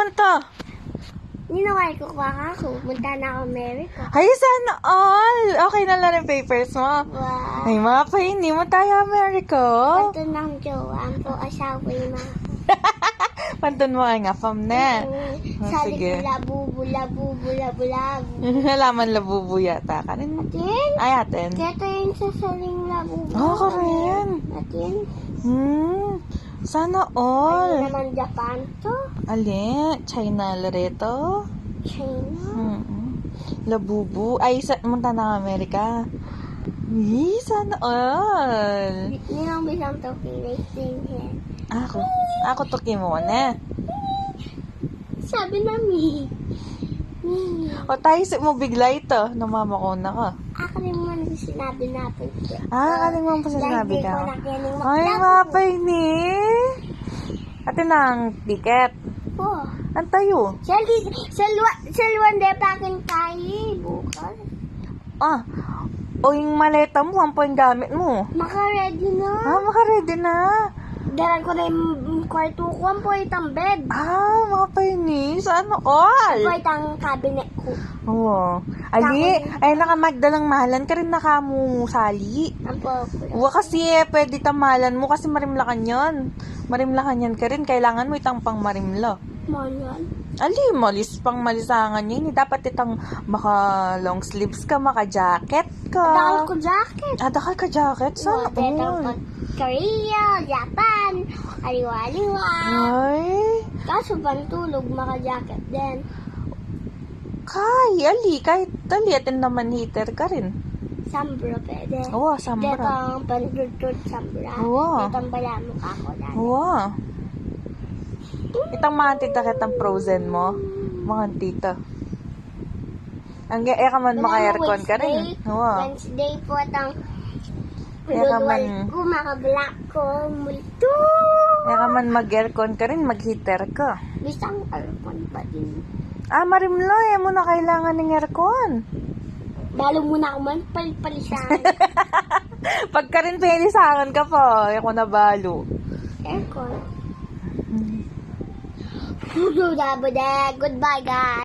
naman to? Ninaway ko ka ako. Punta na ako America. Ay, sana all. Okay na lang yung papers mo. Wow. Ay, mga pa, hindi mo tayo America. Ito ng jowa po asawa yung mga. Pantun mo nga, fam na. Sabi sige. ko labu. Nalaman labubu yata ka rin. Atin? Ay, atin. Kaya yung sasaling labu. Ako rin. Atin? Sana Ano all. naman Japan to? Ali, China lareto. China? Labubu. Ay, munta na Amerika. Sana all. Nilang bilang to pinag-sing here. Ako tuki mo na. Sabi namin. O tayo mo bigla ito. Namama na ka. Ako rin mo nang sinabi natin. Kaling mo pa sinabi Lagi ko ka. na kiyaning Ay, mapay ni. Atin na ang ticket. po. Ang tayo. Sa luwan de pakin tayo bukas. O yung maleta mo, ang po yung gamit mo. Maka-ready na. Maka-ready na. Dalan ko na yung kwarto ko. Ang po itang bed. Mapay ni. Sana all. Ang po itang cabinet ko. Oo. Ali, ay nakamagdalang mahalan ka rin nakamusali. Ang po. Kasi pwede tamalan mo kasi marimlakan yon. Marimlakan yan ka rin. Kailangan mo itang pang marimla. Manan. Ali, pang malisangan yun. Dapat itang maka long sleeves ka, maka jacket ka. Dahil ko jacket. Dakal ka jacket? Sana all. Korea, Japan, aliwa-aliwa. Ay. Kaso pantulog, maka-jacket din. Ali, kahit atin naman heater ka rin. Sambro pwede. Oo, sambra. Detang pandudut sambra. Oo. Detang bala mo ako dahil. Oo. Itang mga tita kitang frozen mo. Mga tita. Ang ka man maka-aircon ka rin. Oo. Wednesday po itang Kaya ka man, ko, maka-black ko, multo. kaya ka man mag-aircon ka rin, mag-heater ka. Bisang aircon pa din. Marimlo, mo na kailangan ng aircon. Dalo muna ako man, palipalisan. Pagka rin pwede sa akin ka po, ako na balo. Aircon. Goodbye guys.